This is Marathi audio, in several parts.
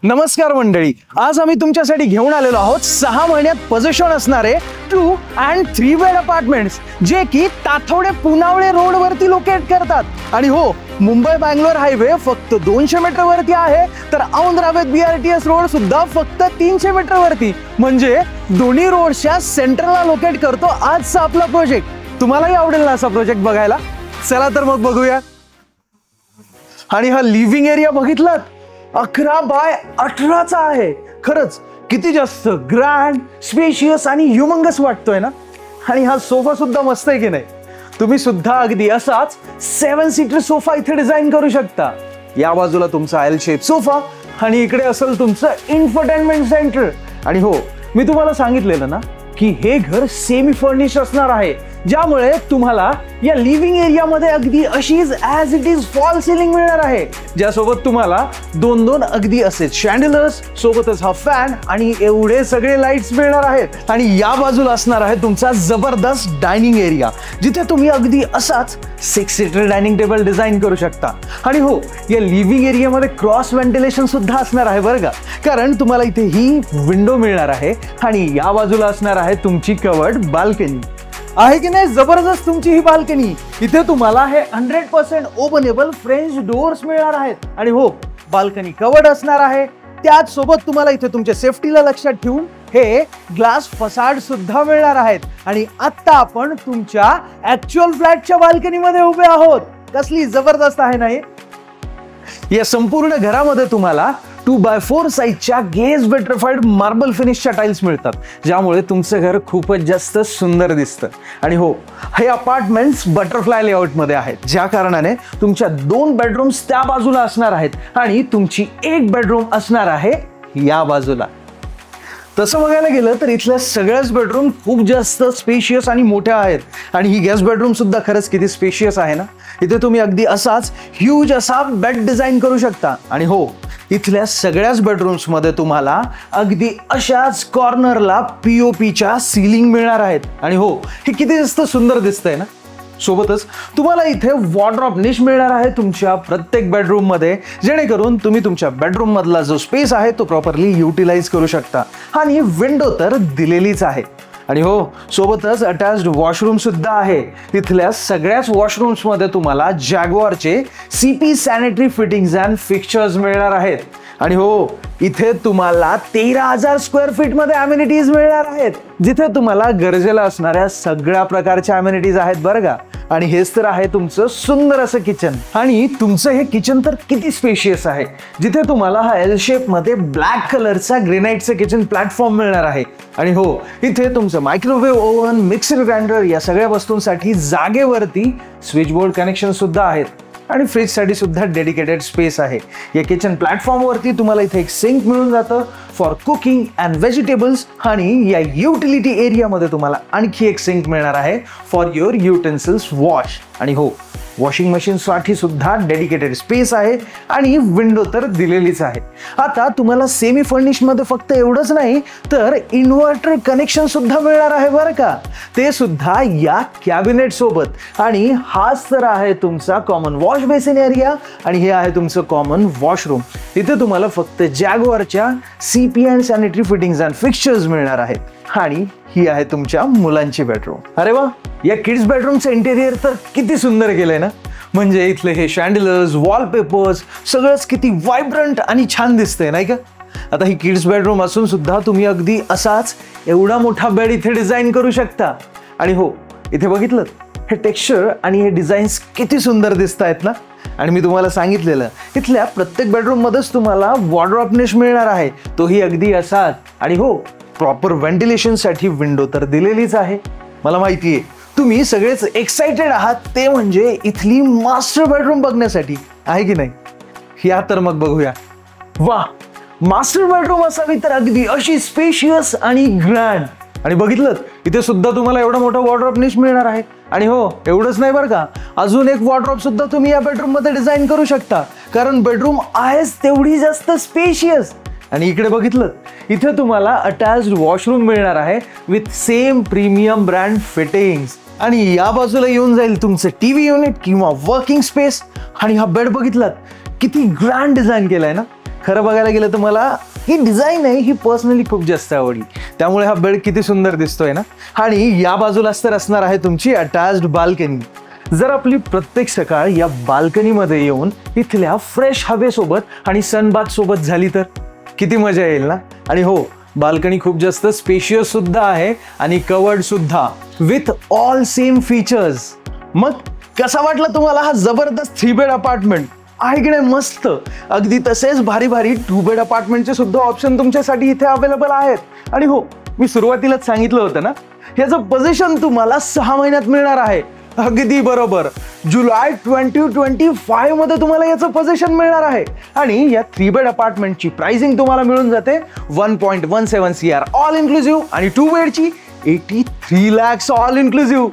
नमस्कार मंडळी, आज आम्ही तुमच्यासाठी घेऊन आलेलो आहोत 6 महिन्यात पोझिशन असणारे 2 and 3 बेड अपार्टमेंट्स, जे की ताथवडे पुनावळे रोड वरती लोकेट करतात। आणि हो, मुंबई बंगलोर हायवे फक्त 200 मीटर वरती आहे, तर औंध रावेत BRTS रोड सुद्धा फक्त 300 मीटर वरती, म्हणजे दोन्ही रोडच्या सेंटरला लोकेट करतो आजचा आपला प्रोजेक्ट। तुम्हालाही आवडेल ना असा प्रोजेक्ट बघायला? चला तर मग बघूया। आणि हा लिव्हिंग एरिया बघितलात, 11 बाय 18चा आहे। खरंच किती जास्त ग्रँड, स्पेशियस आणि ह्युमंगस वाटतोय ना। आणि हा सोफा सुद्धा मस्त आहे की नाही? तुम्ही सुद्धा अगदी असाच 7 सीटर सोफा इथे डिझाइन करू शकता। या बाजूला तुमचा L शेप सोफा आणि इकडे असेल तुमचं इन्फोटेनमेंट सेंटर। आणि हो, मी तुम्हाला सांगितलेलं ना की हे घर सेमी फर्निश असणार आहे, ज्यामुळे तुम्हाला या लिव्हिंग एरियामध्ये अगदी अशीच as it is fall ceiling मिळणार आहे, ज्यासोबत तुम्हाला 2 अगदी असे शँडलर्स, सोबतच हा फॅन आणि एवढे सगळे लाईट्स मिळणार आहेत। आणि या बाजूला असणार आहे तुमचा जबरदस्त डायनिंग एरिया, जिथे तुम्ही अगदी असाच 6 सीटर डायनिंग टेबल डिझाइन करू शकता। आणि हो, या लिव्हिंग एरियामध्ये क्रॉस व्हेंटिलेशन सुद्धा असणार आहे बरं का, कारण तुम्हाला इथे ही विंडो मिळणार आहे आणि या बाजूला असणार आहे तुमची कवर्ड बाल्कनी। आहे की नाही जबरदस्त तुमची ही बाल्कनी? इथे तुम्हाला हे 100% ओपनेबल फ्रेंच डोअर्स मिळणार आहेत। आणि हो, बाल्कनी कवर्ड असणार आहे, त्याच सोबत तुम्हाला इथे तुमच्या सेफ्टीला लक्षात ठेवून हे ग्लास फसाड सुद्धा मिळणार आहेत। आणि आता आपण तुमच्या ऍक्च्युअल फ्लॅटच्या बाल्कनीमध्ये उभे आहोत। कसली जबरदस्त आहे नाही? या संपूर्ण घरामध्ये तुम्हाला 2x4 साइजच्या गेज विट्रिफाइड मार्बल फिनिशच्या टाइल्स मिळतात, ज्यामुळे तुमचं घर खूपच जास्त सुंदर दिसतं। आणि हो, हे अपार्टमेंट्स बटरफ्लाय लेआउटमध्ये आहेत, ज्या कारणाने तुमच्या 2 बेडरूम्स त्या बाजूला असणार आहेत आणि तुमची 1 बेडरूम असणार आहे या बाजूला। तसं बघायला गेलं तर इथल्या सगळ्याच बेडरूम खूप जास्त स्पेशियस आणि मोठ्या आहेत। आणि ही गेस्ट बेडरूम सुद्धा खरंच किती स्पेशियस आहे ना। इथे तुम्ही अगदी असाच ह्यूज असा बेड डिझाइन करू शकता। आणि हो, इथल्या सगळ्याच बेडरूम्स मध्ये तुम्हाला अगदी अशाच कॉर्नरला POPच्या सीलिंग मिळणार आहेत। आणि हो, हे किती जास्त सुंदर दिसतंय ना। सोबतच तुम्हाला इथे वॉर्डरोब निश मिळणार आहे तुमच्या प्रत्येक बेडरूम मध्ये, जेणेकरून तुम्ही तुमच्या बेडरूम मधला जो स्पेस आहे तो प्रॉपरली युटिलाइज करू शकता। आणि विंडो तर दिलेलीच आहे। आणि हो, सोबतच अटॅच्ड वॉशरूम सुद्धा आहे। इथल्या सगळ्याच वॉशरूम्स मध्ये तुम्हाला जॅग्वारचे CP sanitary fittings and fixtures मिळणार आहेत। आणि हो, इथे तुम्हाला 13,000 स्क्वेअर फीट मध्ये अमेनिटीज मिळणार आहेत, जिथे तुम्हाला गरजेला असणाऱ्या सगळ्या प्रकारच्या अमेनिटीज आहेत बरं का। आणि हेच तर आहे तुमचं सुंदर असं किचन। आणि तुमचं हे किचन तर किती स्पेशियस आहे, जिथे तुम्हाला हा L शेप मध्ये ब्लॅक कलरचा ग्रेनाइटचं किचन प्लॅटफॉर्म मिळणार आहे। आणि हो, इथे तुमचं मायक्रोवेव्ह ओव्हन, मिक्सर ग्राइंडर या सगळ्या वस्तूंसाठी जागेवरती स्विच बोर्ड कनेक्शन सुद्धा आहेत। आणि फ्रीज साठी सुद्धा डेडिकेटेड स्पेस आहे। या किचन प्लॅटफॉर्म वरती तुम्हाला इथे एक सिंक मिळून जातं फॉर कुकिंग अँड व्हेजिटेबल्स। आणि या युटिलिटी एरियामध्ये तुम्हाला आणखी एक सिंक मिळणार आहे फॉर युअर युटेन्सिल्स वॉश। आणि हो, वॉशिंग मशीन साठी सुद्धा डेडिकेटेड स्पेस आहे आणि विंडो तर दिलेलीच आहे। आता तुम्हाला सेमी फर्निश मध्ये फक्त एवढंच नाही, तर इन्व्हर्टर कनेक्शन सुद्धा मिळणार आहे बरं का, ते सुद्धा या कॅबिनेट सोबत। आणि हाच तर आहे तुमचा कॉमन वॉश बेसिन एरिया आणि हे आहे तुमचं कॉमन वॉशरूम। इथे तुम्हाला फक्त जॅग्वारच्या CP and sanitary fittings and fixtures मिळणार आहेत। आणि ही आहे तुमच्या मुलांची बेडरूम। अरे वा, या किड्स बेडरूमचं इंटेरियर तर किती सुंदर केलंय ना। म्हणजे इथले हे शँडलर्स, वॉलपेपर्स सगळंच किती व्हायब्रंट आणि छान दिसतंय नाही का। आता ही किड्स बेडरूम असून सुद्धा तुम्ही अगदी असाच एवढा मोठा बेड इथे डिझाइन करू शकता। आणि हो, इथे बघितलं हे टेक्स्चर आणि हे डिझाईन्स किती सुंदर दिसत आहेत ना। आणि मी तुम्हाला सांगितलेलं, इथल्या प्रत्येक बेडरूम मध्येच तुम्हाला वॉर्डरोब निश मिळणार आहे, तोही अगदी असाच। आणि हो, प्रॉपर व्हेंटिलेशन साठी विंडो तर दिलेलीच आहे। मला माहिती आहे तुम्ही सगळेच एक्साइटेड आहात, ते म्हणजे इथली मास्टर बेडरूम बघण्यासाठी, आहे की नाही? या तर मग बघूया। वा, मास्टर बेडरूम असावी तर अगदी अशी स्पेशियस आणि ग्रँड। आणि बघितलं, इथे सुद्धा तुम्हाला एवढा मोठा वॉर्डरोब निश मिळणार आहे। आणि हो, एवढंच नाही बरं का, अजून एक वॉर्डरोब सुद्धा तुम्ही या बेडरूम मध्ये डिझाइन करू शकता, कारण बेडरूम आहेच तेवढी जास्त स्पेशियस। आणि इकडे बघितलं, इथे तुम्हाला अटॅच्ड वॉशरूम मिळणार आहे with same premium brand fittings. आणि या बाजूला येऊन जाईल तुमचं TV युनिट किंवा वर्किंग स्पेस। आणि हा बेड बघितलात किती ग्रँड डिझाइन केलाय ना। खरं बघायला गेलं तर मला ही डिझाईन आहे ही पर्सनली खूप जास्त आवडली, त्यामुळे हा बेड किती सुंदर दिसतोय ना. आणि या बाजूलाच तर असणार आहे तुमची अटॅच्ड बाल्कनी. जर आपली प्रत्येक सकाळ या बाल्कनीमध्ये येऊन इथल्या फ्रेश हवेसोबत आणि सनबाथ सोबत झाली तर किती मजा येईल ना. आणि हो, बाल्कनी खूप जास्त स्पेशियस सुद्धा आहे आणि कवर्ड सुद्धा विथ ऑल सेम फीचर्स. मग कसा वाटला तुम्हाला हा जबरदस्त 3 बेड अपार्टमेंट? आहे की नाही मस्त? अगदी तसेच भारी भारी 2 बेड अपार्टमेंटचे सुद्धा ऑप्शन तुमच्यासाठी इथे अवेलेबल आहेत. आणि हो, मी सुरुवातीलाच सांगितलं होतं ना, याचं पोझिशन तुम्हाला 6 महिन्यात मिळणार आहे. अगदी बरोबर, जुलै 2025 मध्ये तुम्हाला याचं पोझिशन मिळणार आहे. आणि या 3 बेड अपार्टमेंटची प्राइसिंग तुम्हाला मिळून जाते 1.17 CR ऑल इन्क्लुसिव्ह आणि 2 बेडची 83 lakhs ऑल इन्क्लुसिव्ह.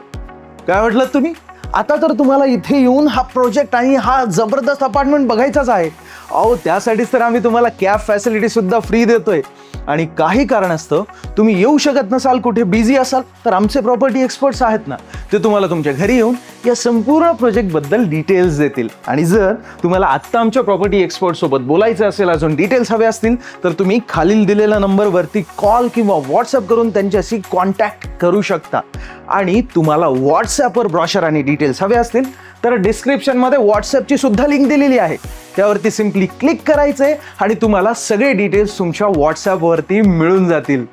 काय म्हटलं तुम्ही? आता तर तुम्हाला इथे येऊन हा प्रोजेक्ट आणि हा जबरदस्त अपार्टमेंट बघायचाच आहे. अहो, त्यासाठीच तर आम्ही तुम्हाला कॅब फॅसिलिटी सुद्धा फ्री देतोय. आणि काही कारणास्तव तुम्ही येऊ शकत नसाल, कुठे बिझी असाल, तर आमचे प्रॉपर्टी एक्सपर्ट्स आहेत ना, ते तुम्हाला तुमच्या घरी येऊन या संपूर्ण प्रोजेक्टबद्दल डिटेल्स देतील. आणि जर तुम्हाला आत्ता आमच्या प्रॉपर्टी एक्सपर्ट सोबत बोलायचं असेल, अजून डिटेल्स हवे असतील, तर तुम्ही खालील दिलेल्या नंबरवरती कॉल किंवा व्हॉट्सअप करून त्यांच्याशी कॉन्टॅक्ट करू शकता. आणि तुम्हाला व्हॉट्सअपवर ब्रॉशर आणि डिटेल्स हवे असतील तर डिस्क्रिप्शनमध्ये व्हॉट्सअपची सुद्धा लिंक दिलेली आहे, त्यावरती सिम्पली क्लिक करायचंय आणि तुम्हाला सगळे डिटेल्स तुमच्या व्हॉट्सअपवरती मिळून जातील.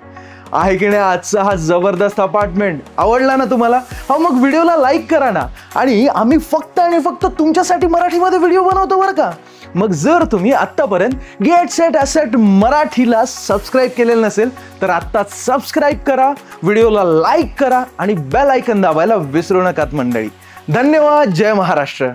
आहे की नाही आजचा हा जबरदस्त अपार्टमेंट? आवडला ना तुम्हाला? हा, मग व्हिडिओला लाईक करा ना. आणि आम्ही फक्त आणि फक्त तुमच्यासाठी मराठीमध्ये व्हिडिओ बनवतो बरं का. मग जर तुम्ही आत्तापर्यंत गेट सेट ॲसेट मराठीला सबस्क्राईब केलेलं नसेल तर आत्ताच सबस्क्राईब करा, व्हिडिओला लाईक करा आणि बेल आयकन दाबायला विसरू नकात मंडळी. धन्यवाद. जय महाराष्ट्र.